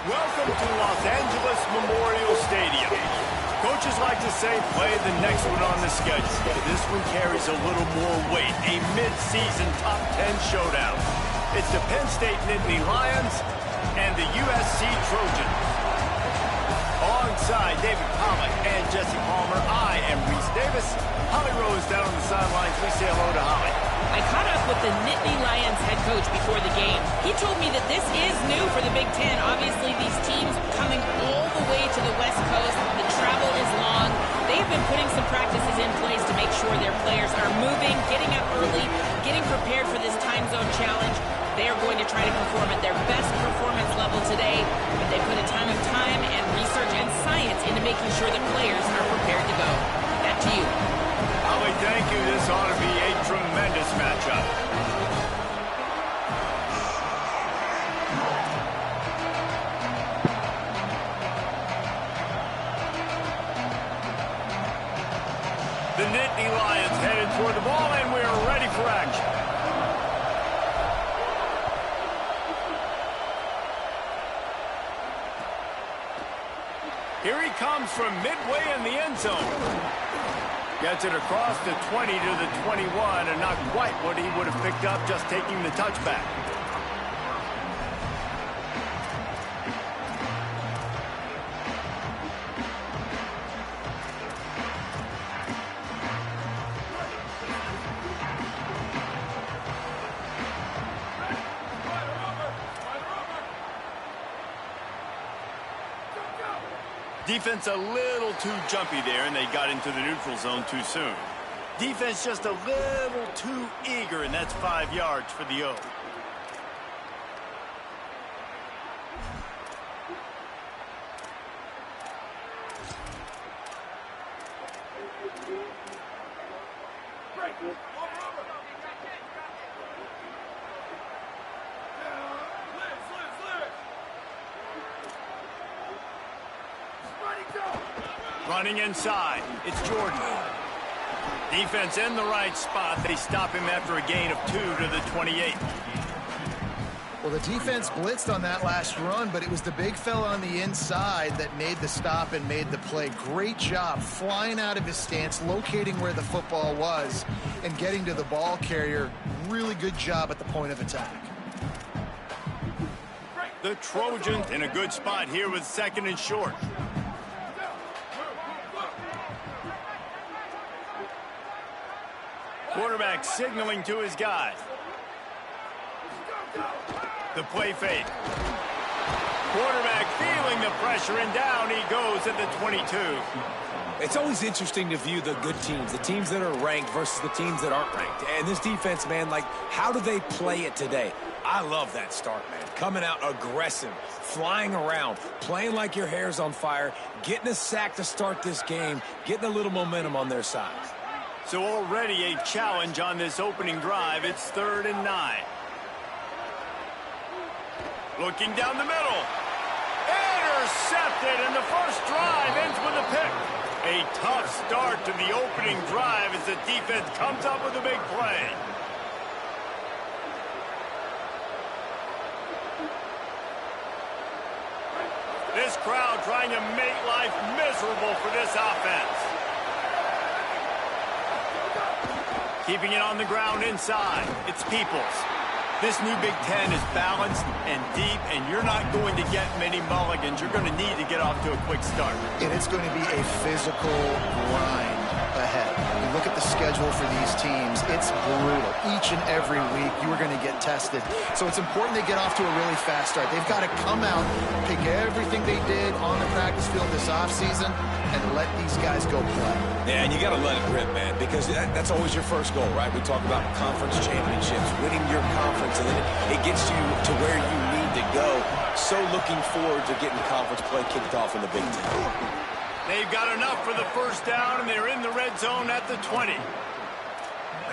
Welcome to Los Angeles Memorial Stadium. Coaches like to say play the next one on the schedule. This one carries a little more weight, a mid-season top 10 showdown. It's the Penn State Nittany Lions and the USC Trojans. Alongside David Pollack and Jesse Palmer, I am Reese Davis. Holly Rose down on the sidelines. We say hello to Holly. I caught up with the Nittany Lions head coach before the game. He told me that this is new for the Big Ten. Obviously, these teams coming all the way to the West Coast. The travel is long. They've been putting some practices in place to make sure their players are moving, getting up early, getting prepared for this time zone challenge. They are going to try to perform at their best performance level today, but they put a ton of time and research and science into making sure the players are prepared to go. Back to you. Holly, thank you. This ought to be a tremendous matchup. The Nittany Lions headed toward the ball, and we're ready for action. Here he comes from midway in the end zone. Gets it across the 20 to the 21, and not quite what he would have picked up just taking the touchback. Defense a little too jumpy there, and they got into the neutral zone too soon. Defense just a little too eager, and that's 5 yards for the O. Running inside, it's Jordan. Defense in the right spot. They stop him after a gain of 2 to the 28. Well, the defense blitzed on that last run, but it was the big fella on the inside that made the stop and made the play. Great job flying out of his stance, locating where the football was, and getting to the ball carrier. Really good job at the point of attack. The Trojans in a good spot here with 2nd and short. Quarterback signaling to his guys. The play fake. Quarterback feeling the pressure, and down he goes at the 22. It's always interesting to view the good teams, the teams that are ranked versus the teams that aren't ranked. And this defense, man, like, how do they play it today? I love that start, man. Coming out aggressive, flying around, playing like your hair's on fire, getting a sack to start this game, getting a little momentum on their side. So already a challenge on this opening drive. It's 3rd and 9. Looking down the middle. Intercepted, and the first drive ends with a pick. A tough start to the opening drive as the defense comes up with a big play. This crowd trying to make life miserable for this offense. Keeping it on the ground inside. It's Peoples. This new Big Ten is balanced and deep, and you're not going to get many mulligans. You're going to need to get off to a quick start. And it's going to be a physical grind ahead. You look at the schedule for these teams, it's brutal. Each and every week, you are going to get tested. So it's important they get off to a really fast start. They've got to come out, pick everything they did on the practice field this offseason, and let these guys go play. Yeah, and you got to let it rip, man, because that's always your first goal, right? We talk about conference championships, winning your conference, and then it gets you to where you need to go. So looking forward to getting conference play kicked off in the Big Ten. They've got enough for the first down, and they're in the red zone at the 20.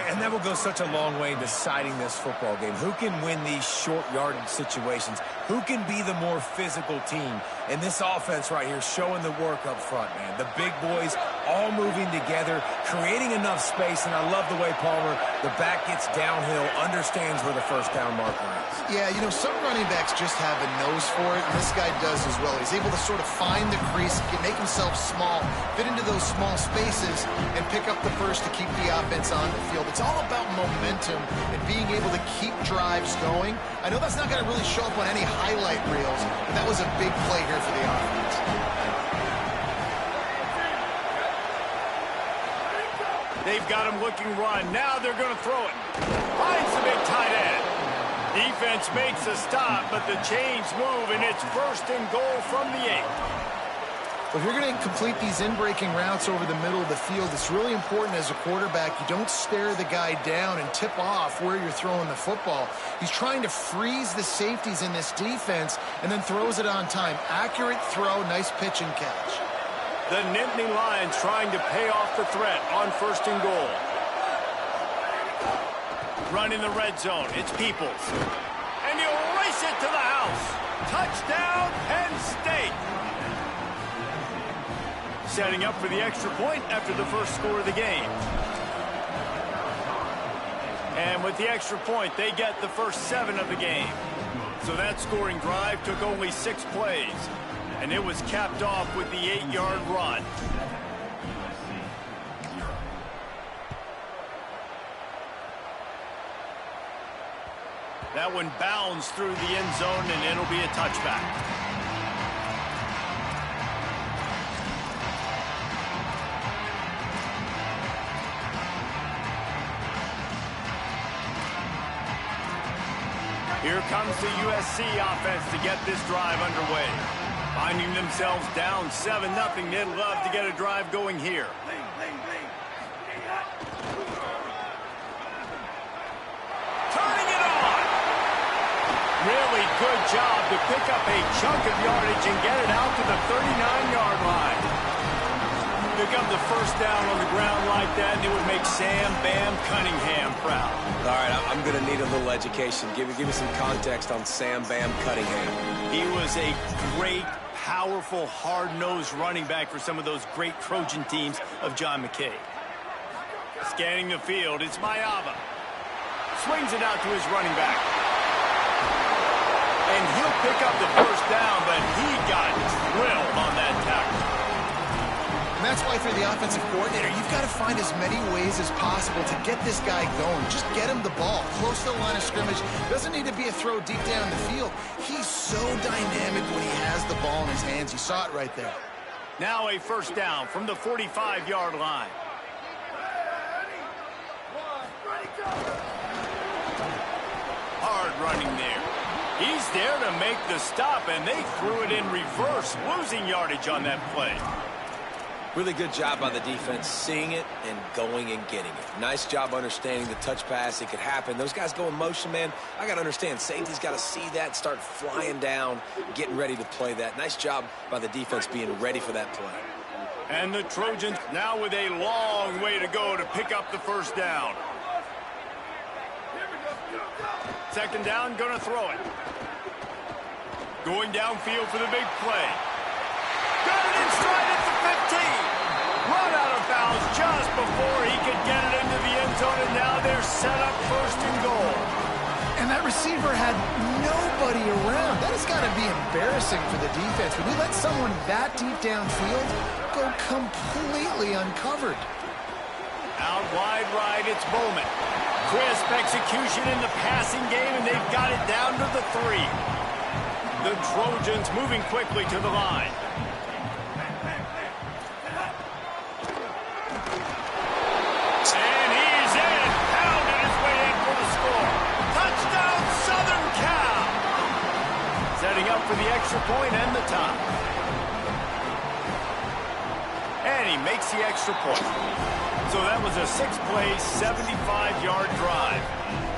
And that will go such a long way in deciding this football game. Who can win these short yardage situations? Who can be the more physical team? And this offense right here showing the work up front, man. The big boys all moving together, creating enough space. And I love the way Palmer, the back gets downhill, understands where the first down marker is. Yeah, you know, some running backs just have a nose for it, and this guy does as well. He's able to sort of find the crease, make himself small, fit into those small spaces, and pick up the first to keep the offense on the field. It's all about momentum and being able to keep drives going. I know that's not going to really show up on any highlight reels, but that was a big play here for the offense. They've got him looking run. Now they're going to throw it. Finds the big tight end. Defense makes a stop, but the chains move, and it's first and goal from the 8. If you're going to complete these in-breaking routes over the middle of the field, it's really important as a quarterback you don't stare the guy down and tip off where you're throwing the football. He's trying to freeze the safeties in this defense and then throws it on time. Accurate throw, nice pitch and catch. The Nittany Lions trying to pay off the threat on first and goal. Run in the red zone. It's Peoples. And he'll race it to the house. Touchdown, Penn State. Setting up for the extra point after the first score of the game. And with the extra point, they get the first 7 of the game. So that scoring drive took only 6 plays. And it was capped off with the 8-yard run. That one bounds through the end zone, and it'll be a touchback. Here comes the USC offense to get this drive underway. Finding themselves down 7-0, they'd love to get a drive going here. Turning it on! Really good job to pick up a chunk of yardage and get it out to the 39-yard line. Pick up the first down on the ground like that, and it would make Sam Bam Cunningham proud. All right, I'm going to need a little education. Give me some context on Sam Bam Cunningham. He was a great, powerful, hard-nosed running back for some of those great Trojan teams of John McKay. Scanning the field, it's Mayava. Swings it out to his running back. And he'll pick up the first down, but he got drilled on that tackle. And that's why for the offensive coordinator, you've got to find as many ways as possible to get this guy going. Just get him the ball close to the line of scrimmage. Doesn't need to be a throw deep down the field. He's so dynamic when he has the ball in his hands. You saw it right there. Now a first down from the 45-yard line. Hard running there. He's there to make the stop, and they threw it in reverse, losing yardage on that play. Really good job by the defense, seeing it and going and getting it. Nice job understanding the touch pass. It could happen. Those guys go in motion, man. I got to understand. Safety's got to see that, start flying down, getting ready to play that. Nice job by the defense being ready for that play. And the Trojans now with a long way to go to pick up the first down. Second down, gonna throw it. Going downfield for the big play. Got it in stride at the 15. Run out of bounds just before he could get it into the end zone, and now they're set up first and goal. And that receiver had nobody around. That has got to be embarrassing for the defense. When you let someone that deep downfield go completely uncovered. Out wide right, it's Bowman. Crisp execution in the passing game, and they've got it down to the 3. The Trojans moving quickly to the line. And he's in, pounding his way in for the score. Touchdown, Southern Cal! Setting up for the extra point and the tie. And he makes the extra point. So that was a 6-play, 75-yard drive.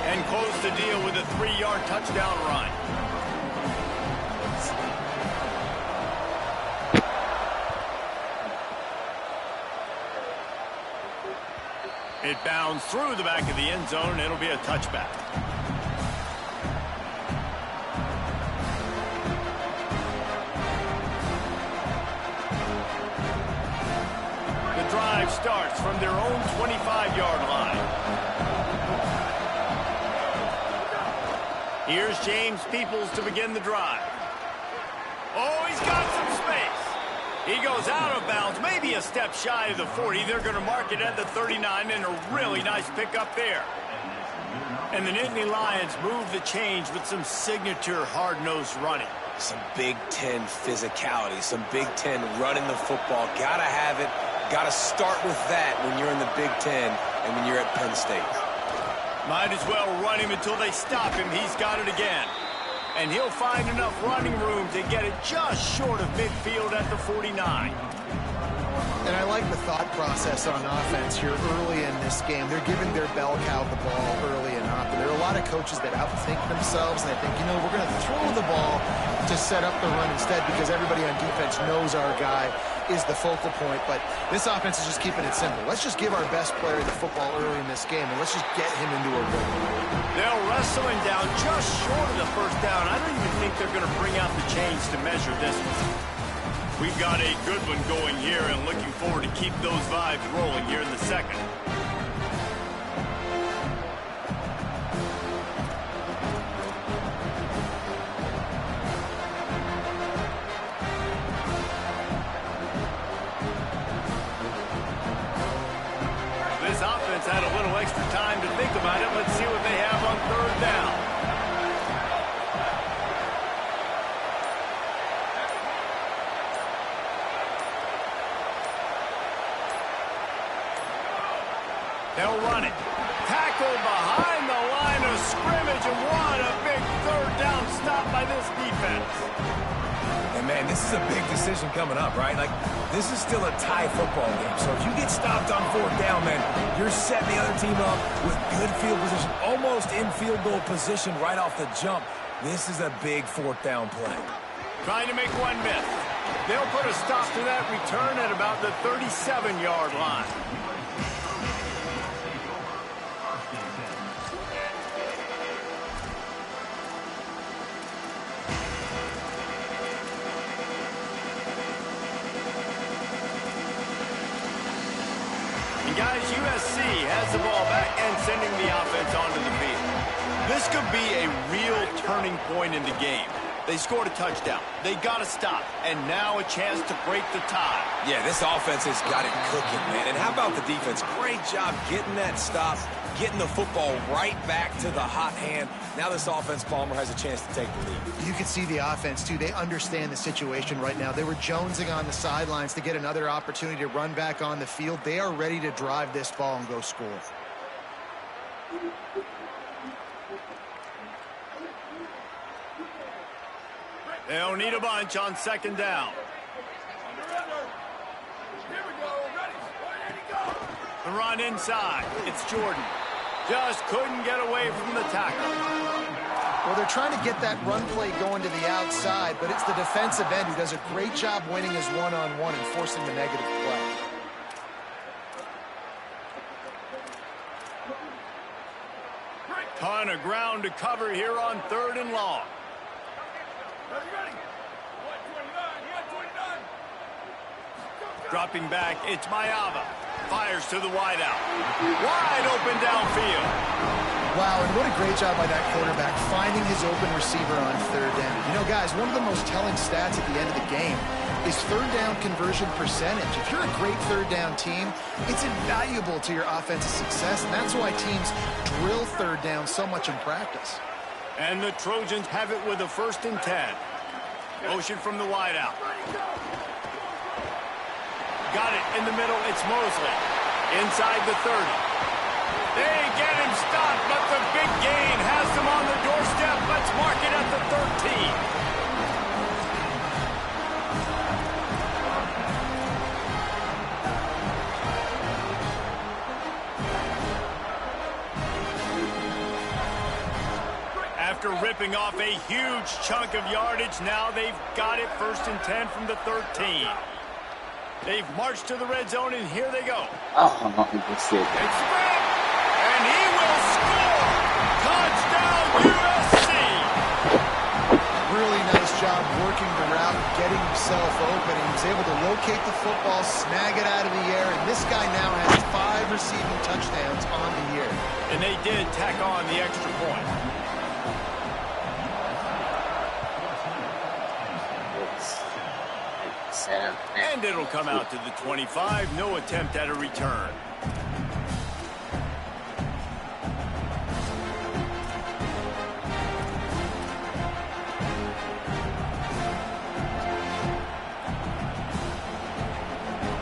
And closed the deal with a 3-yard touchdown run. It bounds through the back of the end zone, and it'll be a touchback. The drive starts from their own 25-yard line. Here's James Peoples to begin the drive. Oh, he's got some space. He goes out of bounds, maybe a step shy of the 40. They're going to mark it at the 39, and a really nice pickup there. And the Nittany Lions move the change with some signature hard-nosed running. Some Big Ten physicality, some Big Ten running the football. Gotta have it. Gotta start with that when you're in the Big Ten and when you're at Penn State. Might as well run him until they stop him. He's got it again. And he'll find enough running room to get it just short of midfield at the 49. And I like the thought process on offense here early in this game. They're giving their bell cow the ball early and often. There are a lot of coaches that outthink themselves, and they think, you know, we're going to throw the ball to set up the run instead because everybody on defense knows our guy is the focal point. But this offense is just keeping it simple. Let's just give our best player the football early in this game, and let's just get him into a rhythm. They'll wrestle him down just short of the first down. I don't even think they're going to bring out the chains to measure this one. We've got a good one going here and looking forward to keep those vibes rolling here in the second. This offense had a little extra time to think about it. Let's see what they have on third down. They'll run it. Tackled behind the line of scrimmage, and what a big third down stop by this defense. And, man, this is a big decision coming up, right? Like, this is still a tie football game. So if you get stopped on fourth down, man, you're setting the other team up with good field position, almost in field goal position right off the jump. This is a big fourth down play. Trying to make one miss. They'll put a stop to that return at about the 37-yard line. Guys, USC has the ball back and sending the offense onto the field. This could be a real turning point in the game. They scored a touchdown. They got to stop. And now a chance to break the tie. Yeah, this offense has got it cooking, man. And how about the defense? Great job getting that stop, getting the football right back to the hot hand. Now this offense, Palmer, has a chance to take the lead. You can see the offense, too. They understand the situation right now. They were jonesing on the sidelines to get another opportunity to run back on the field. They are ready to drive this ball and go score. They'll need a bunch on second down. The run inside. It's Jordan. Just couldn't get away from the tackle. Well, they're trying to get that run play going to the outside, but it's the defensive end who does a great job winning his one-on-one and forcing the negative play. Ton of ground to cover here on third and long. Dropping back, it's Mayava. Fires to the wideout. Wide open downfield. Wow, and what a great job by that quarterback, finding his open receiver on third down. You know, guys, one of the most telling stats at the end of the game is third down conversion percentage. If you're a great third down team, it's invaluable to your offensive success, and that's why teams drill third down so much in practice. And the Trojans have it with a 1st and 10. Motion from the wideout. Got it in the middle. It's Mosley. Inside the 30. They get him stopped, but the big gain has them on the doorstep. Let's mark it at the 13. After ripping off a huge chunk of yardage, now they've got it 1st and 10 from the 13. They've marched to the red zone, and here they go. Oh, that's it. It's Penn, and he will score. Touchdown, USC. Really nice job working the route, getting himself open. He was able to locate the football, snag it out of the air, and this guy now has 5 receiving touchdowns on the year. And they did tack on the extra point. And it'll come out to the 25. No attempt at a return.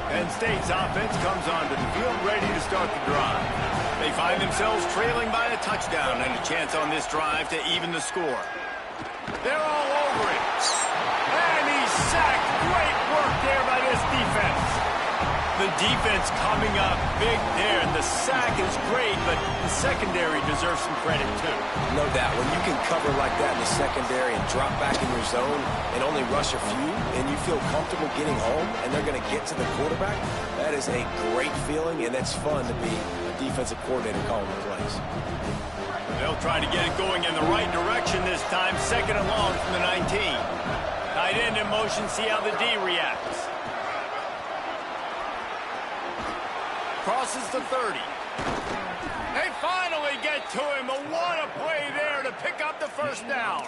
Penn State's offense comes onto the field ready to start the drive. They find themselves trailing by a touchdown and a chance on this drive to even the score. They're all over it. And he's sacked. Great work there by this defense. The defense coming up big there, and the sack is great, but the secondary deserves some credit too. No doubt. When you can cover like that in the secondary and drop back in your zone and only rush a few, and you feel comfortable getting home, and they're going to get to the quarterback, that is a great feeling, and it's fun to be a defensive coordinator calling the plays. They'll try to get it going in the right direction this time. 2nd and long from the 19. Tight end in motion, see how the D reacts. Crosses the 30. They finally get to him. But what a play there to pick up the first down.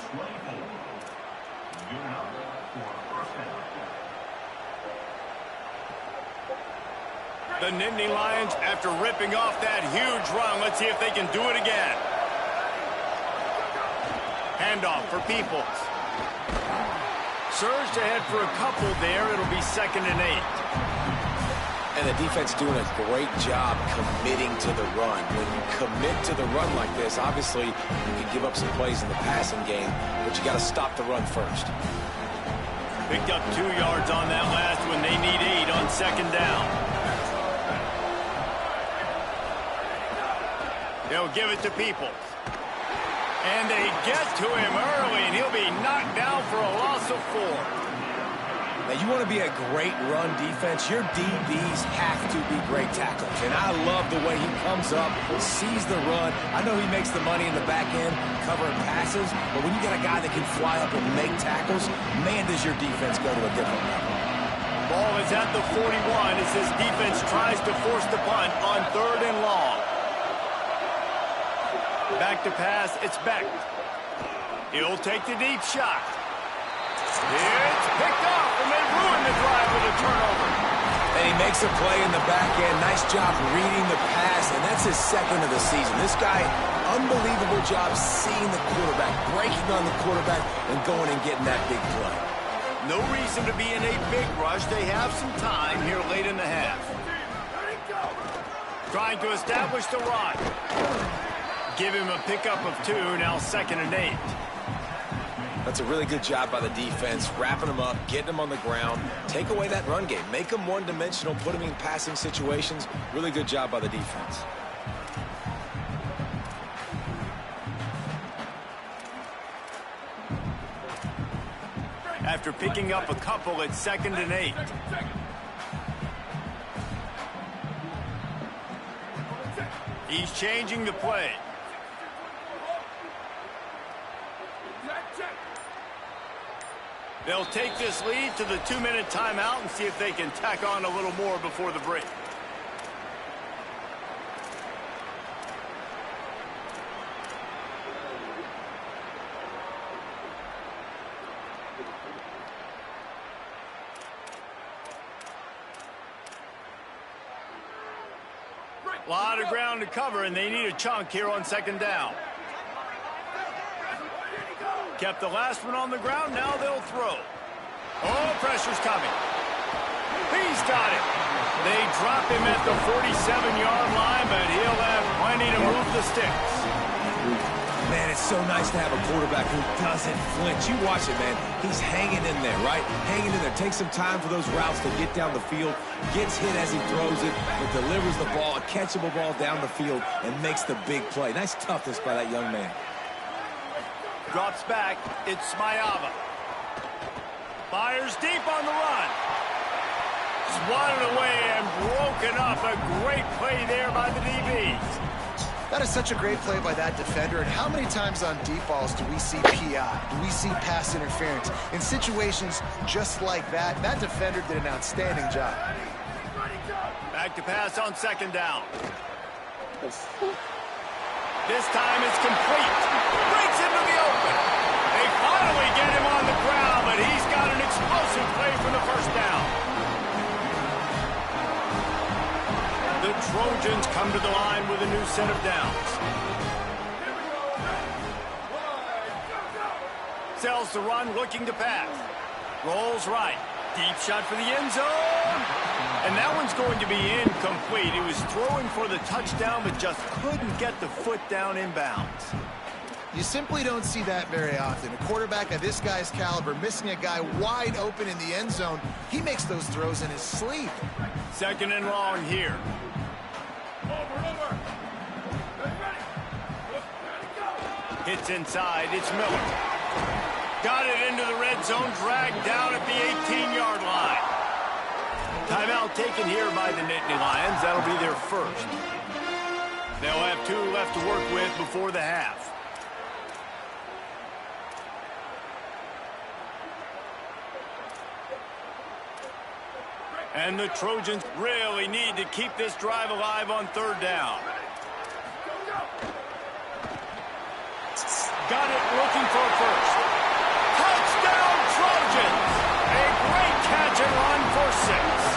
The Nittany Lions, after ripping off that huge run, let's see if they can do it again. Handoff for Peoples. Surged ahead for a couple there. It'll be 2nd and 8. And the defense doing a great job committing to the run. When you commit to the run like this, obviously you can give up some plays in the passing game, but you got to stop the run first. Picked up 2 yards on that last one. They need 8 on 2nd down. They'll give it to Peoples. And they get to him early, and he'll be knocked down for a loss of 4. Now, you want to be a great run defense, your DBs have to be great tackles. And I love the way he comes up, sees the run. I know he makes the money in the back end covering passes, but when you got a guy that can fly up and make tackles, man, does your defense go to a different level. Ball is at the 41 as this defense tries to force the punt on 3rd and long. Back to pass, it's Beck. He'll take the deep shot. It's picked off, and they ruin the drive with a turnover. And he makes a play in the back end. Nice job reading the pass, and that's his 2nd of the season. This guy, unbelievable job seeing the quarterback, breaking on the quarterback, and going and getting that big play. No reason to be in a big rush. They have some time here late in the half. Trying to establish the run. Give him a pickup of 2, now 2nd and 8. That's a really good job by the defense, wrapping them up, getting them on the ground. Take away that run game. Make them one-dimensional, put them in passing situations. Really good job by the defense. After picking up a couple, it's 2nd and 8. He's changing the play. They'll take this lead to the 2-minute timeout and see if they can tack on a little more before the break. A lot of ground to cover, and they need a chunk here on 2nd down. Kept the last one on the ground, now they'll throw. Oh, pressure's coming. He's got it. They drop him at the 47-yard line, but he'll have plenty to move the sticks. Man, it's so nice to have a quarterback who doesn't flinch. You watch it, man. He's hanging in there, right? Hanging in there. Takes some time for those routes to get down the field. Gets hit as he throws it, but delivers the ball, a catchable ball down the field, and makes the big play. Nice toughness by that young man. Drops back. It's Smayava. Fires deep on the run. Swatted away and broken up. A great play there by the DBs. That is such a great play by that defender. And how many times on deep balls do we see PI? Do we see pass interference? In situations just like that, that defender did an outstanding job. Back to pass on second down. This time it's complete. Breaks into the open. They finally get him on the ground, but he's got an explosive play for the first down. The Trojans come to the line with a new set of downs. Sells the run, looking to pass. Rolls right. Deep shot for the end zone. And that one's going to be incomplete. He was throwing for the touchdown, but just couldn't get the foot down inbounds. You simply don't see that very often. A quarterback of this guy's caliber missing a guy wide open in the end zone. He makes those throws in his sleep. Second and long here. Hits inside. It's Miller. Got it into the red zone, dragged down at the 18-yard line. Timeout taken here by the Nittany Lions. That'll be their first. They'll have 2 left to work with before the half. And the Trojans really need to keep this drive alive on third down. Got it, looking for first. Touchdown, Trojans! A great catch and run for 6.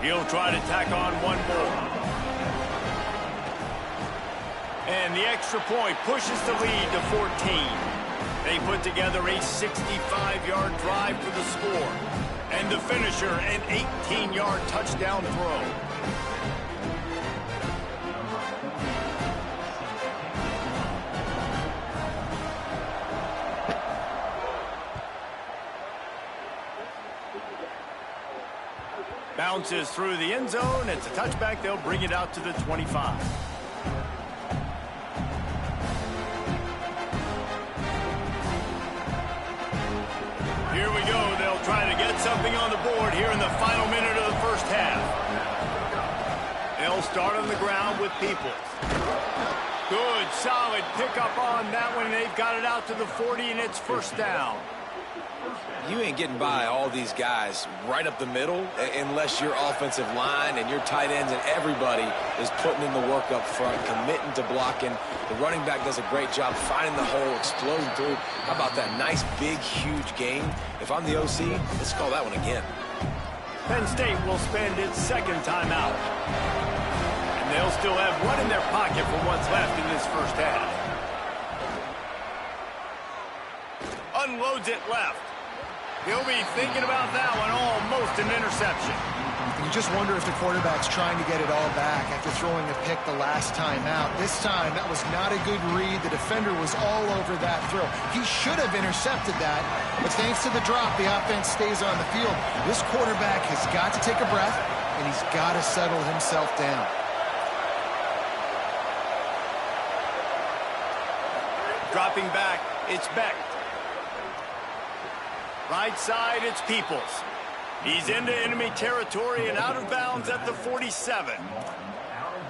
He'll try to tack on one more. And the extra point pushes the lead to 14. They put together a 65-yard drive for the score. And the finisher, an 18-yard touchdown throw. Bounces through the end zone. It's a touchback. They'll bring it out to the 25. Here we go. They'll try to get something on the board here in the final minute of the first half. They'll start on the ground with Peoples. Good, solid pickup on that one. They've got it out to the 40, and it's first down. You ain't getting by all these guys right up the middle unless your offensive line and your tight ends and everybody is putting in the work up front, committing to blocking. The running back does a great job finding the hole, exploding through. How about that nice, big, huge game? If I'm the OC, let's call that one again. Penn State will spend its second timeout. And they'll still have one in their pocket for what's left in this first half. Unloads it left. He'll be thinking about that one, almost an interception. You just wonder if the quarterback's trying to get it all back after throwing a pick the last time out. This time, that was not a good read. The defender was all over that throw. He should have intercepted that, but thanks to the drop, the offense stays on the field. This quarterback has got to take a breath, and he's got to settle himself down. Dropping back, it's Beck. Right side, it's Peoples. He's into enemy territory and out of bounds at the 47.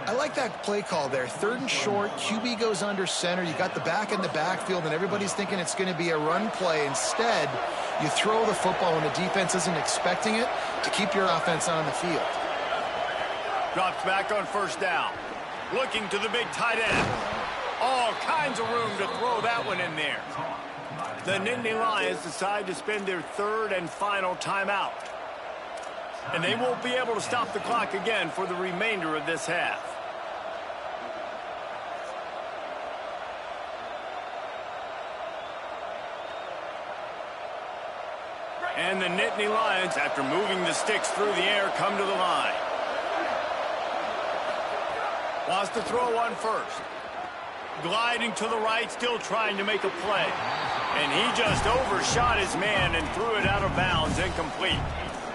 I like that play call there. Third and short, QB goes under center. You got the back in the backfield, and everybody's thinking it's going to be a run play. Instead, you throw the football when the defense isn't expecting it to keep your offense on the field. Drops back on first down. Looking to the big tight end. All kinds of room to throw that one in there. The Nittany Lions decide to spend their third and final timeout. And they won't be able to stop the clock again for the remainder of this half. And the Nittany Lions, after moving the sticks through the air, come to the line. Wants to throw one first. gliding to the right, still trying to make a play. And he just overshot his man and threw it out of bounds, incomplete.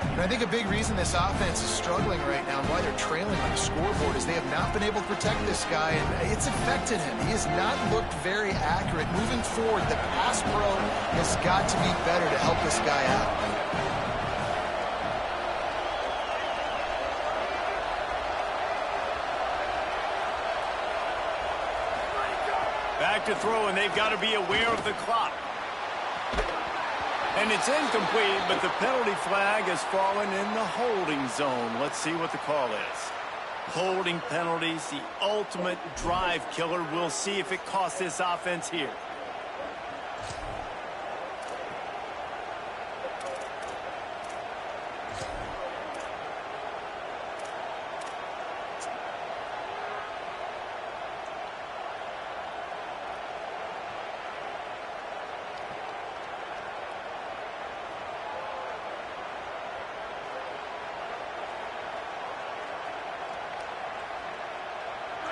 And I think a big reason this offense is struggling right now and why they're trailing on the scoreboard is they have not been able to protect this guy, and it's affected him. He has not looked very accurate. Moving forward, the pass pro has got to be better to help this guy out. Back to throw, and they've got to be aware of the clock. And it's incomplete, but the penalty flag has fallen in the holding zone. Let's see what the call is. Holding penalties, the ultimate drive killer. We'll see if it costs this offense here.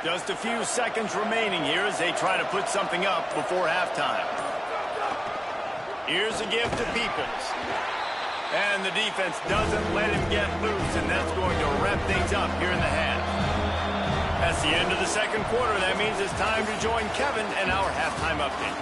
Just a few seconds remaining here as they try to put something up before halftime. Here's a gift to Peoples. And the defense doesn't let him get loose, and that's going to wrap things up here in the half. That's the end of the second quarter. That means it's time to join Kevin and our halftime update.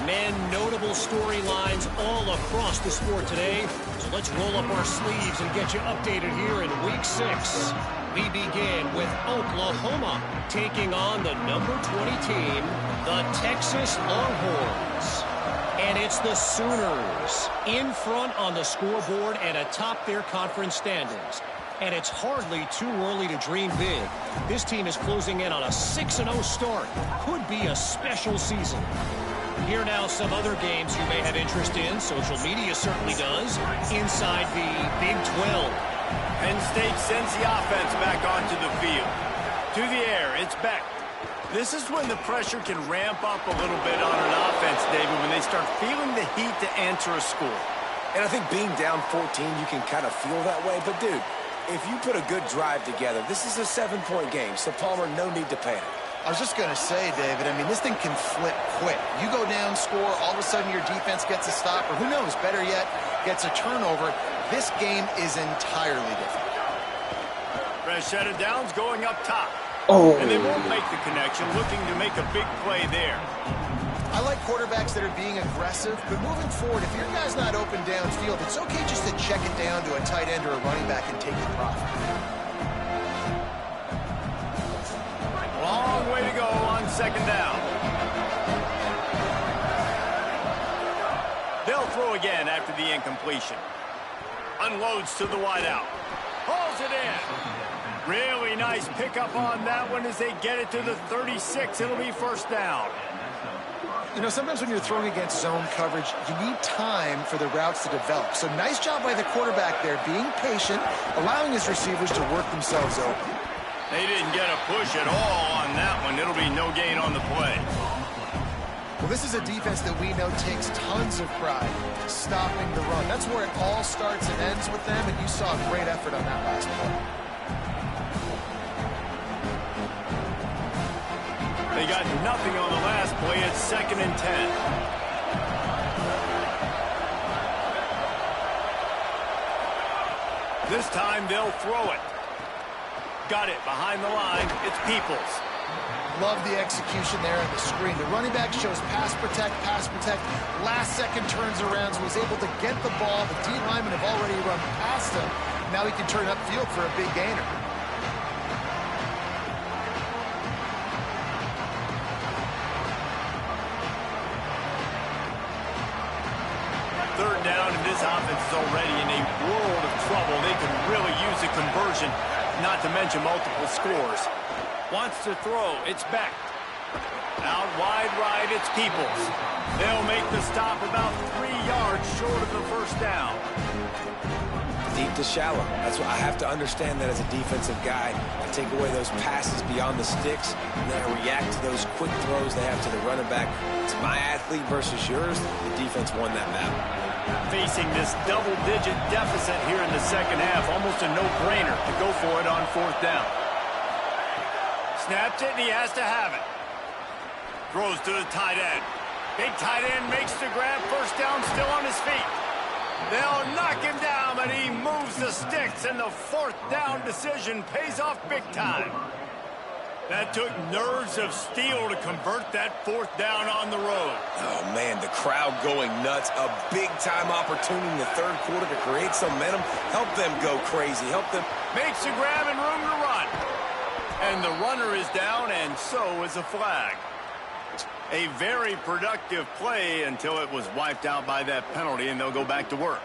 Men, notable storylines all across the sport today. So let's roll up our sleeves and get you updated here in Week 6. We begin with Oklahoma taking on the number 20 team, the Texas Longhorns. And it's the Sooners in front on the scoreboard and atop their conference standings. And it's hardly too early to dream big. This team is closing in on a 6-0 start. Could be a special season. Here now some other games you may have interest in. Social media certainly does. Inside the Big 12. Penn State sends the offense back onto the field. To the air, it's Beck. This is when the pressure can ramp up a little bit on an offense, David, when they start feeling the heat to answer a score. And I think being down 14, you can kind of feel that way. But, dude, if you put a good drive together, this is a 7-point game. So, Palmer, no need to panic. I was just going to say, David, I mean, this thing can flip quick. You go down, score, all of a sudden your defense gets a stop, or who knows, better yet, gets a turnover. This game is entirely different. Rashada Downs going up top. Oh. And they won't make the connection, looking to make a big play there. I like quarterbacks that are being aggressive, but moving forward, if your guy's not open downfield, it's okay just to check it down to a tight end or a running back and take the profit. Long way to go on second down. They'll throw again after the incompletion. Unloads to the wideout. Hauls it in. Really nice pickup on that one as they get it to the 36. It'll be first down. You know, sometimes when you're throwing against zone coverage, you need time for the routes to develop. So nice job by the quarterback there, being patient, allowing his receivers to work themselves open. They didn't get a push at all on that one. It'll be no gain on the play. Well, this is a defense that we know takes tons of pride stopping the run. That's where it all starts and ends with them, and you saw a great effort on that last play. They got nothing on the last play. It's 2nd and 10. This time they'll throw it. Got it behind the line. It's Peoples. Love the execution there on the screen. The running back shows pass protect, pass protect. Last second turns around, so he's able to get the ball. The D linemen have already run past him. Now he can turn upfield for a big gainer. Third down, and this offense is already in a world of trouble. They could really use a conversion, not to mention multiple scores. Wants to throw. It's Beck. Out wide right, it's Peoples. They'll make the stop about 3 yards short of the first down. Deep to shallow. That's what I have to understand that as a defensive guy. I take away those passes beyond the sticks, and then I react to those quick throws they have to the running back. It's my athlete versus yours. The defense won that battle. Facing this double-digit deficit here in the second half, almost a no-brainer to go for it on 4th down. Snapped it, and he has to have it. Throws to the tight end. Big tight end makes the grab. First down, still on his feet. They'll knock him down, but he moves the sticks, and the fourth down decision pays off big time. That took nerves of steel to convert that fourth down on the road. Oh, man, the crowd going nuts. A big-time opportunity in the third quarter to create some momentum. Help them go crazy. Help them. Makes the grab and room to run. And the runner is down, and so is a flag. A very productive play until it was wiped out by that penalty, and they'll go back to work.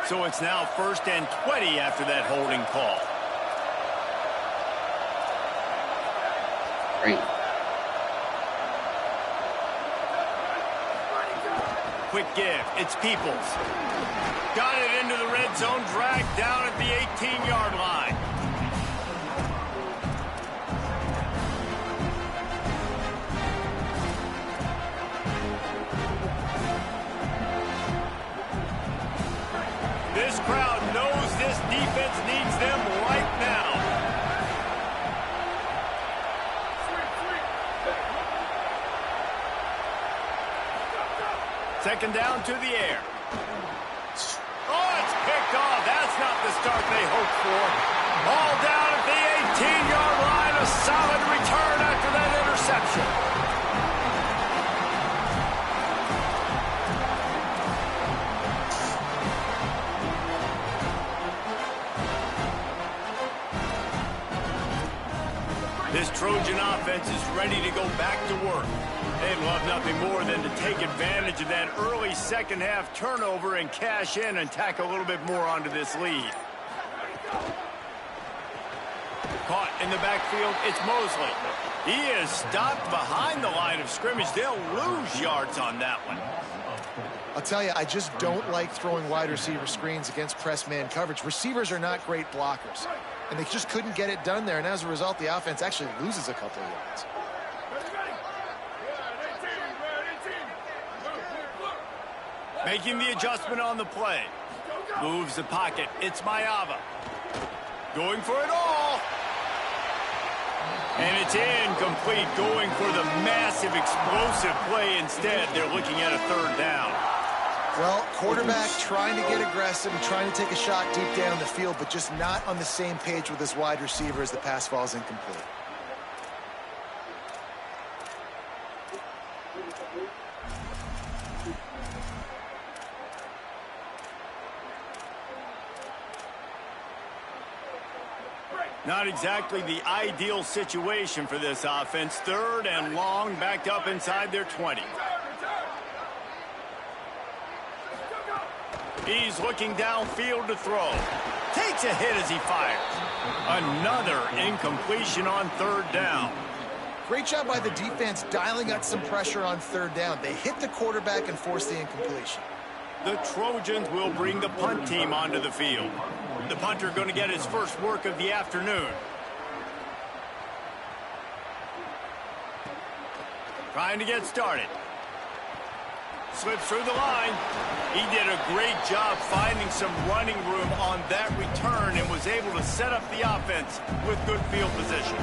So it's now 1st and 20 after that holding call. Great. Quick give. It's Peoples. Got it into the red zone, dragged down at the 18-yard line. This crowd knows this defense needs them right now. Second down to the air. Oh, it's picked off. That's not the start they hoped for. All down at the 18-yard line. A solid return after that interception. This Trojan offense is ready to go back to work. They'd love nothing more than to take advantage of that early second-half turnover and cash in and tack a little bit more onto this lead. Caught in the backfield, it's Mosley. He is stopped behind the line of scrimmage. They'll lose yards on that one. I'll tell you, I just don't like throwing wide receiver screens against press man coverage. Receivers are not great blockers, and they just couldn't get it done there, and as a result, the offense actually loses a couple of yards. Making the adjustment on the play. Moves the pocket. It's Mayava. Going for it all. And it's incomplete. Going for the massive explosive play instead. They're looking at a third down. Well, quarterback trying to get aggressive and trying to take a shot deep down the field, but just not on the same page with his wide receiver as the pass falls incomplete. Not exactly the ideal situation for this offense. Third and long, backed up inside their 20. He's looking downfield to throw. Takes a hit as he fires. Another incompletion on third down. Great job by the defense dialing up some pressure on third down. They hit the quarterback and forced the incompletion. The Trojans will bring the punt team onto the field. The punter going to get his first work of the afternoon. Trying to get started. Slips through the line. He did a great job finding some running room on that return and was able to set up the offense with good field position.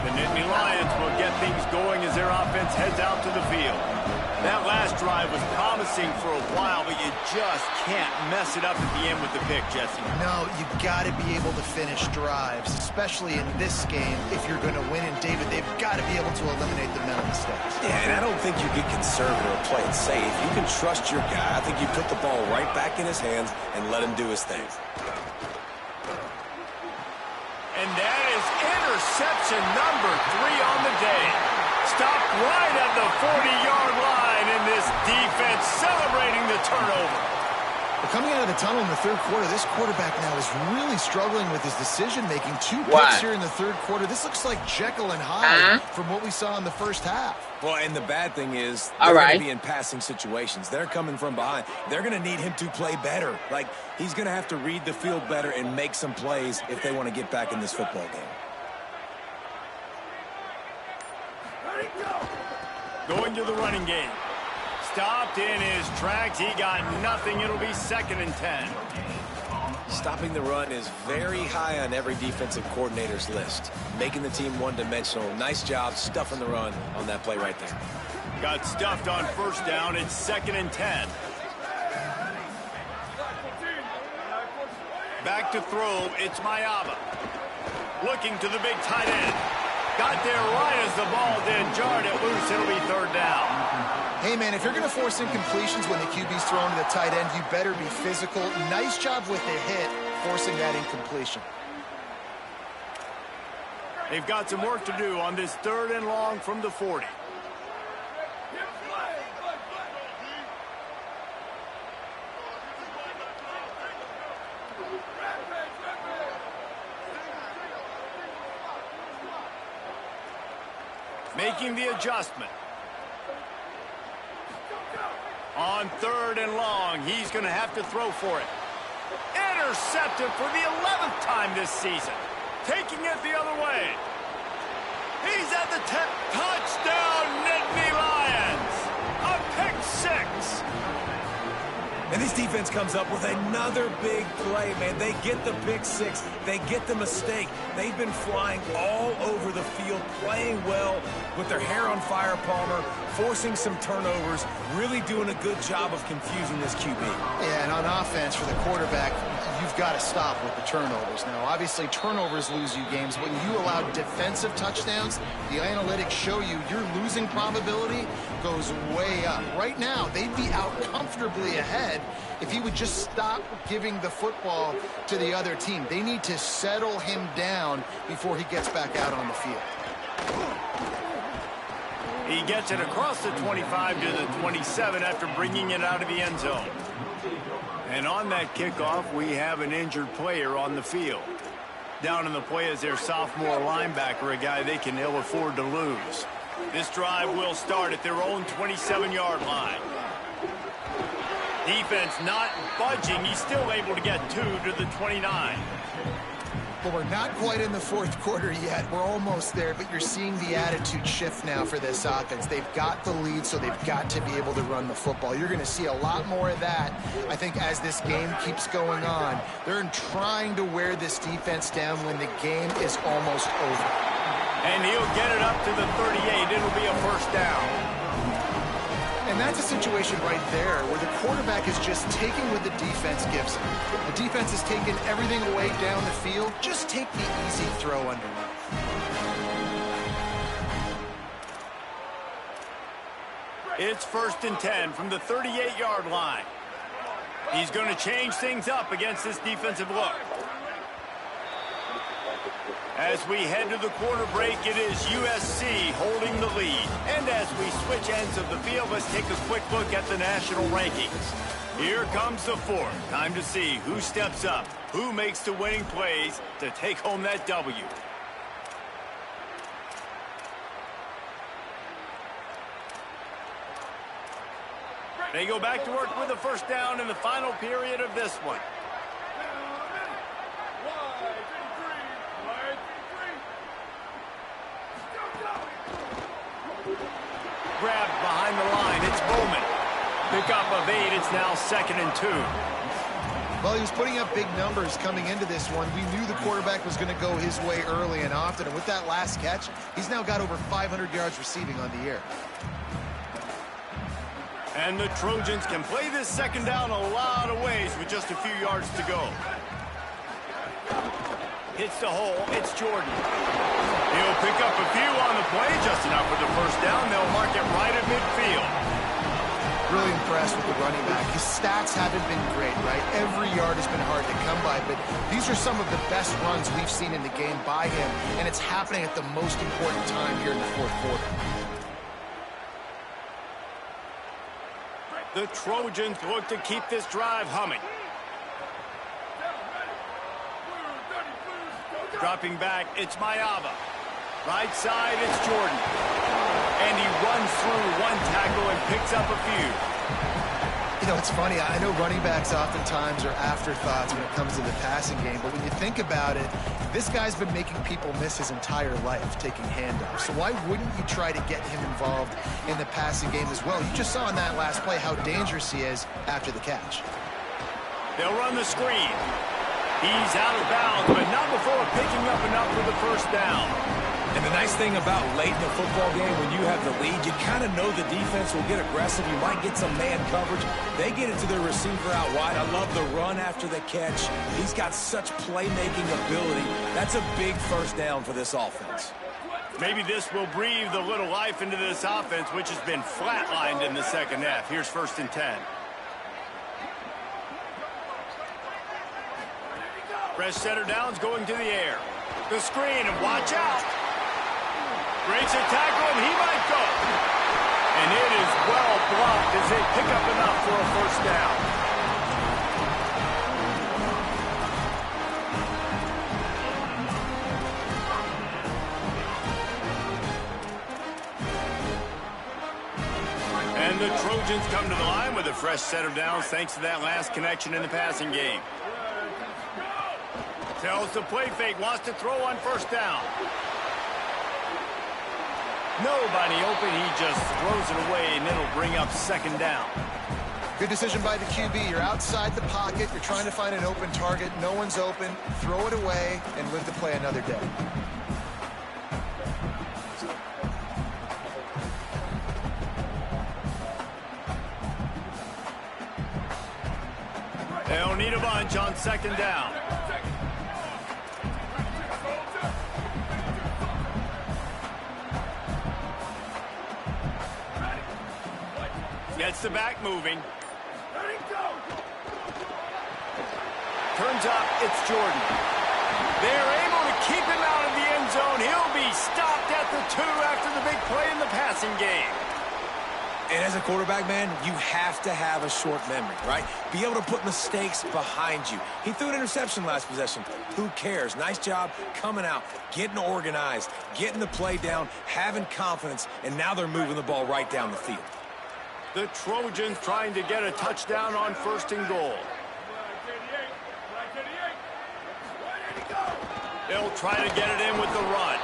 The Nittany Lions will get things going as their offense heads out to the field. That last drive was promising for a while, but you just can't mess it up at the end with the pick, Jesse. No, you got to be able to finish drives, especially in this game. If you're going to win, and David, they've got to be able to eliminate the mental mistakes. Yeah, and I don't think you get conservative or play it safe. You can trust your guy. I think you put the ball right back in his hands and let him do his thing. And that is interception number 3 on the day. Stopped right at the 40-yard line, and this defense celebrating the turnover. Well, coming out of the tunnel in the third quarter, this quarterback now is really struggling with his decision-making. 2 picks here in the third quarter. This looks like Jekyll and Hyde from what we saw in the first half. Well, and the bad thing is they're going to be in passing situations. They're coming from behind. They're going to need him to play better. Like, he's going to have to read the field better and make some plays if they want to get back in this football game. Going to the running game. Stopped in his tracks. He got nothing. It'll be 2nd and 10. Stopping the run is very high on every defensive coordinator's list. Making the team one-dimensional. Nice job stuffing the run on that play right there. Got stuffed on first down. It's 2nd and 10. Back to throw. It's Mayaba. Looking to the big tight end. Got there right as the ball did. Jarred it loose. It'll be 3rd down. Hey, man, if you're going to force incompletions when the QB's thrown to the tight end, you better be physical. Nice job with the hit, forcing that incompletion. They've got some work to do on this 3rd and long from the 40. Making the adjustment. On 3rd and long, he's going to have to throw for it. Intercepted for the 11th time this season. Taking it the other way. He's at the 10. Touchdown, Nittany Lions. A pick 6. And this defense comes up with another big play, man. They get the pick 6. They get the mistake. They've been flying all over the field, playing well with their hair on fire, Palmer, forcing some turnovers, really doing a good job of confusing this QB. Yeah, and on offense for the quarterback, you've got to stop with the turnovers. Now, obviously, turnovers lose you games. When you allow defensive touchdowns, the analytics show you your losing probability goes way up. Right now, they'd be out comfortably ahead if he would just stop giving the football to the other team. They need to settle him down before he gets back out on the field. He gets it across the 25 to the 27 after bringing it out of the end zone. And on that kickoff, we have an injured player on the field. Down in the play is their sophomore linebacker, a guy they can ill afford to lose. This drive will start at their own 27-yard line. Defense not budging. He's still able to get 2 to the 29. Well, we're not quite in the 4th quarter yet. We're almost there, but you're seeing the attitude shift now for this offense. They've got the lead, so they've got to be able to run the football. You're going to see a lot more of that, I think, as this game keeps going on. They're trying to wear this defense down when the game is almost over. And he'll get it up to the 38. It'll be a 1st down. And that's a situation right there where the quarterback is just taking what the defense gives him. The defense is taking everything away down the field. Just take the easy throw underneath. It's 1st and 10 from the 38-yard line. He's going to change things up against this defensive look. As we head to the quarter break, it is USC holding the lead. And as we switch ends of the field, let's take a quick look at the national rankings. Here comes the 4th. Time to see who steps up, who makes the winning plays to take home that W. They go back to work with a 1st down in the final period of this one. Grabbed behind the line. It's Bowman. Pick up of 8. It's now 2nd and 2. Well, he was putting up big numbers coming into this one. We knew the quarterback was going to go his way early and often. And with that last catch, he's now got over 500 yards receiving on the year. And the Trojans can play this 2nd down a lot of ways with just a few yards to go. Hits the hole. It's Jordan. He'll pick up a few on the play, just enough for the 1st down. They'll mark it right at midfield. Really impressed with the running back. His stats haven't been great, right? Every yard has been hard to come by, but these are some of the best runs we've seen in the game by him, and it's happening at the most important time here in the 4th quarter. The Trojans look to keep this drive humming. Dropping back, it's Mayaba. Right side, it's Jordan. And he runs through one tackle and picks up a few. You know, it's funny. I know running backs oftentimes are afterthoughts when it comes to the passing game, but when you think about it, this guy's been making people miss his entire life taking handoffs. So why wouldn't you try to get him involved in the passing game as well? You just saw in that last play how dangerous he is after the catch. They'll run the screen. He's out of bounds, but not before picking up enough for the first down. And the nice thing about late in the football game, when you have the lead, you kind of know the defense will get aggressive. You might get some man coverage. They get it to their receiver out wide. I love the run after the catch. He's got such playmaking ability. That's a big first down for this offense. Maybe this will breathe a little life into this offense, which has been flatlined in the second half. Here's 1st and 10. Fresh center downs going to the air. The screen, and watch out. Breaks a tackle, and he might go. And it is well blocked as they pick up enough for a first down. And the Trojans come to the line with a fresh set of downs thanks to that last connection in the passing game. Tells the play fake, wants to throw on first down. Nobody open, he just throws it away, and it'll bring up 2nd down. Good decision by the QB. You're outside the pocket. You're trying to find an open target. No one's open. Throw it away and live to play another day. They'll need a bunch on 2nd down. Gets the back moving. Turns up, it's Jordan. They're able to keep him out of the end zone. He'll be stopped at the 2 after the big play in the passing game. And as a quarterback, man, you have to have a short memory, right? Be able to put mistakes behind you. He threw an interception last possession. Who cares? Nice job coming out, getting organized, getting the play down, having confidence, and now they're moving the ball right down the field. The Trojans trying to get a touchdown on 1st and goal. They'll try to get it in with the run.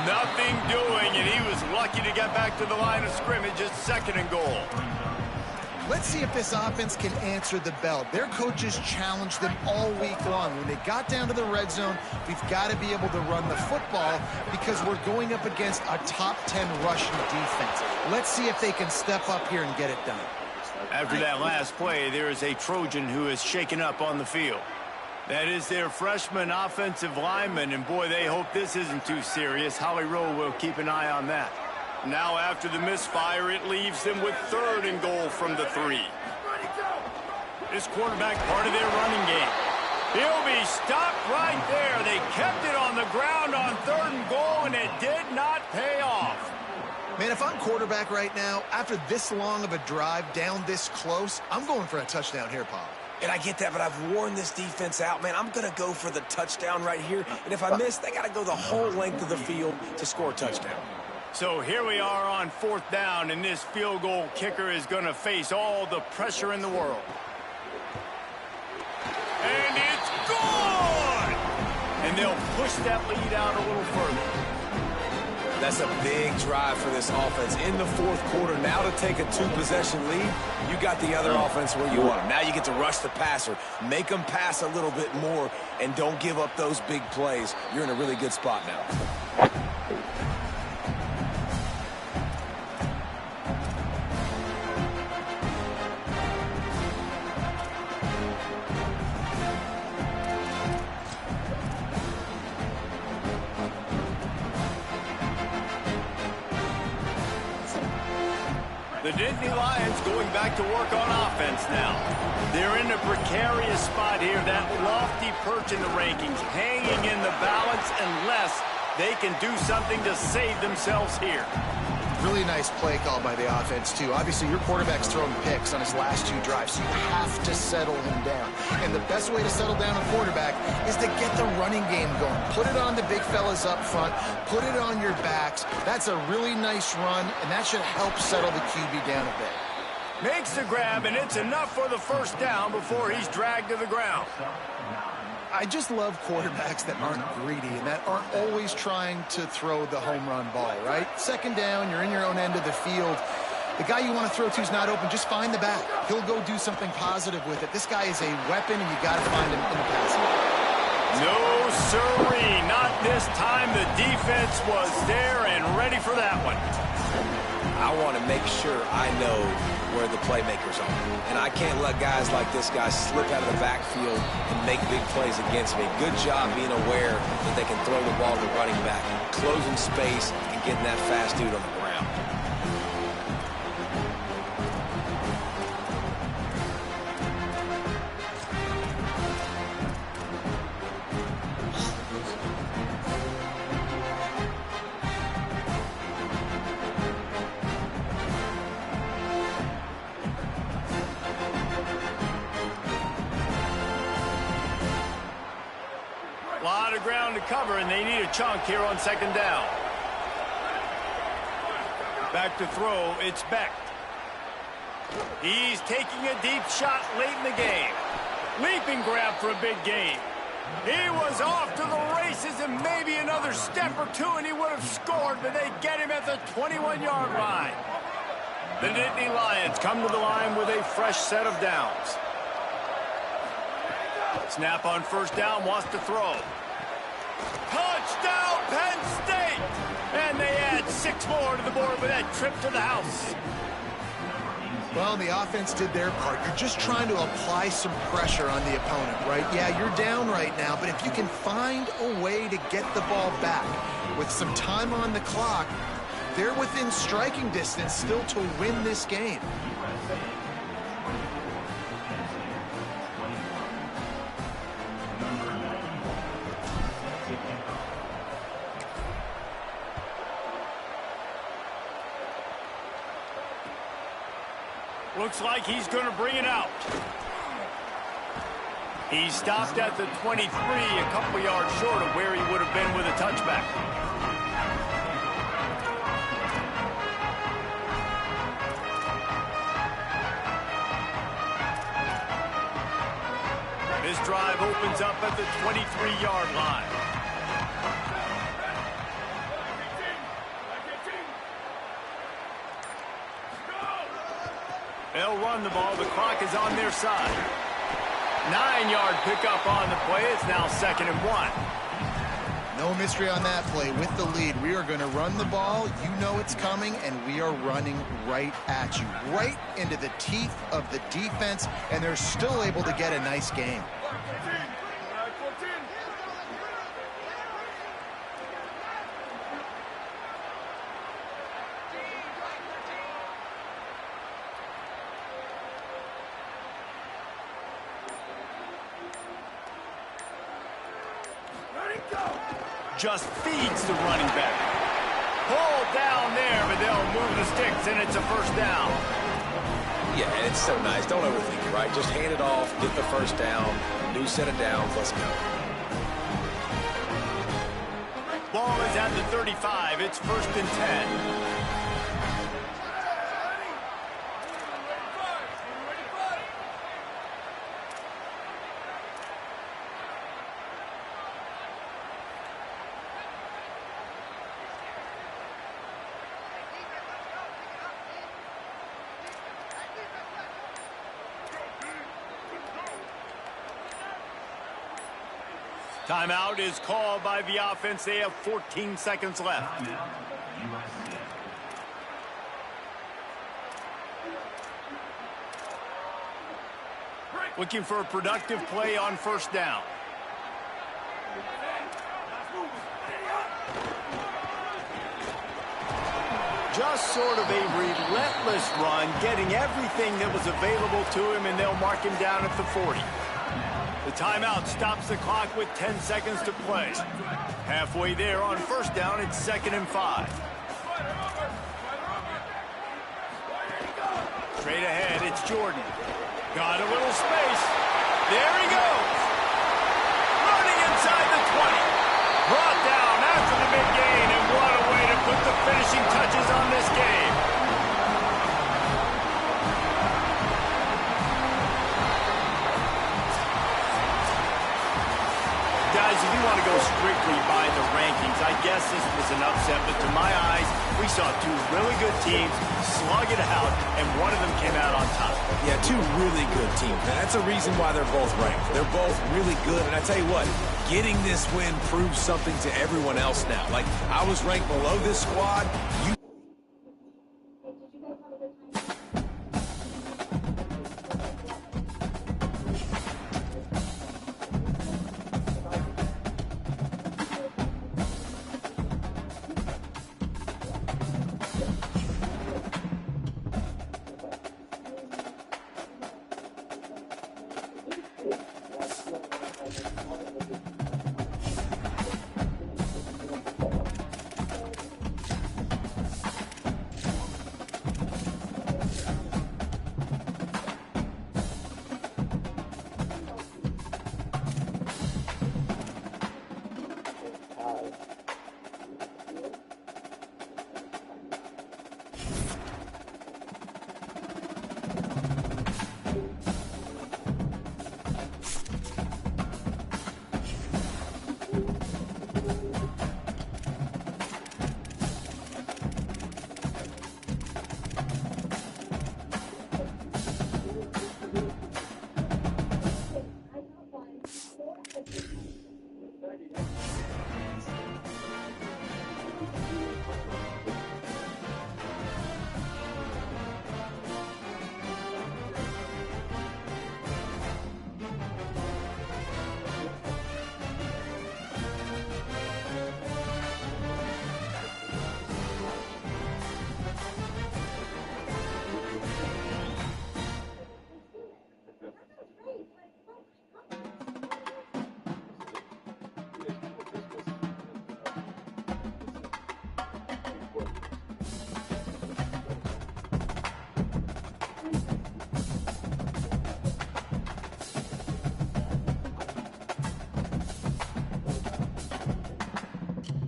Nothing doing, and he was lucky to get back to the line of scrimmage at 2nd and goal. Let's see if this offense can answer the bell. Their coaches challenged them all week long. When they got down to the red zone, we've got to be able to run the football because we're going up against a top 10 rushing defense. Let's see if they can step up here and get it done. After that last play, there is a Trojan who is shaken up on the field. That is their freshman offensive lineman, and boy, they hope this isn't too serious. Holly Rowe will keep an eye on that. Now after the misfire, it leaves them with 3rd and goal from the 3. This quarterback part of their running game. He'll be stopped right there. They kept it on the ground on 3rd and goal, and it did not pay off. Man, if I'm quarterback right now, after this long of a drive down this close, I'm going for a touchdown here, Paul. And I get that, but I've worn this defense out, man. I'm going to go for the touchdown right here. And if I miss, they got to go the whole length of the field to score a touchdown. So here we are on 4th down, and this field goal kicker is going to face all the pressure in the world. And it's gone! And they'll push that lead out a little further. That's a big drive for this offense in the 4th quarter. Now to take a 2-possession lead, you got the other offense where you want them. Now you get to rush the passer, make them pass a little bit more, and don't give up those big plays. You're in a really good spot now. The Nittany Lions going back to work on offense now. They're in a precarious spot here, that lofty perch in the rankings, hanging in the balance unless they can do something to save themselves here. Really nice play call by the offense, too. Obviously, your quarterback's thrown picks on his last 2 drives, so you have to settle him down. And the best way to settle down a quarterback is to get the running game going. Put it on the big fellas up front. Put it on your backs. That's a really nice run, and that should help settle the QB down a bit. Makes the grab, and it's enough for the first down before he's dragged to the ground. I just love quarterbacks that aren't greedy and that aren't always trying to throw the home run ball, right? 2nd down, you're in your own end of the field. The guy you want to throw to is not open. Just find the back. He'll go do something positive with it. This guy is a weapon, and you got to find him in the passing game. No, sirree. Not this time. The defense was there and ready for that one. I want to make sure I know where the playmakers are. And I can't let guys like this guy slip out of the backfield and make big plays against me. Good job being aware that they can throw the ball to the running back, closing space, and getting that fast dude on the ground. A lot of ground to cover, and they need a chunk here on second down. Back to throw, it's Beck. He's taking a deep shot late in the game. Leaping grab for a big gain. He was off to the races, and maybe another step or two, and he would have scored, but they get him at the 21-yard line. The Nittany Lions come to the line with a fresh set of downs. Snap on first down, wants to throw. Touchdown, Penn State! And they add 6 more to the board with that trip to the house. Well, the offense did their part. You're just trying to apply some pressure on the opponent, right? Yeah, you're down right now, but if you can find a way to get the ball back with some time on the clock, they're within striking distance still to win this game. Looks like he's going to bring it out. He stopped at the 23, a couple yards short of where he would have been with a touchback. This drive opens up at the 23-yard line. They'll run the ball. The clock is on their side. 9-yard pickup on the play. It's now 2nd and 1. No mystery on that play. With the lead, we are going to run the ball. You know it's coming, and we are running right at you, right into the teeth of the defense, and they're still able to get a nice game. Just feeds the running back. Pulled down there, but they'll move the sticks, and it's a first down. Yeah, and it's so nice. Don't overthink it, right? Just hand it off, get the first down, new set of downs, let's go. Ball is at the 35. It's 1st and 10. Timeout is called by the offense. They have 14 seconds left. Looking for a productive play on first down. Just sort of a relentless run, getting everything that was available to him, and they'll mark him down at the 40. The timeout stops the clock with 10 seconds to play. Halfway there on first down, it's 2nd and 5. Straight ahead, it's Jordan. Got a little space. There he goes. Running inside the 20. Brought down after the big gain, and what a way to put the finishing touches on this game. Guys, if you want to go strictly by the rankings, I guess this was an upset, but to my eyes, we saw two really good teams slug it out, and one of them came out on top. Yeah, two really good teams, and that's a reason why they're both ranked. They're both really good, and I tell you what, getting this win proves something to everyone else now. Like, I was ranked below this squad. You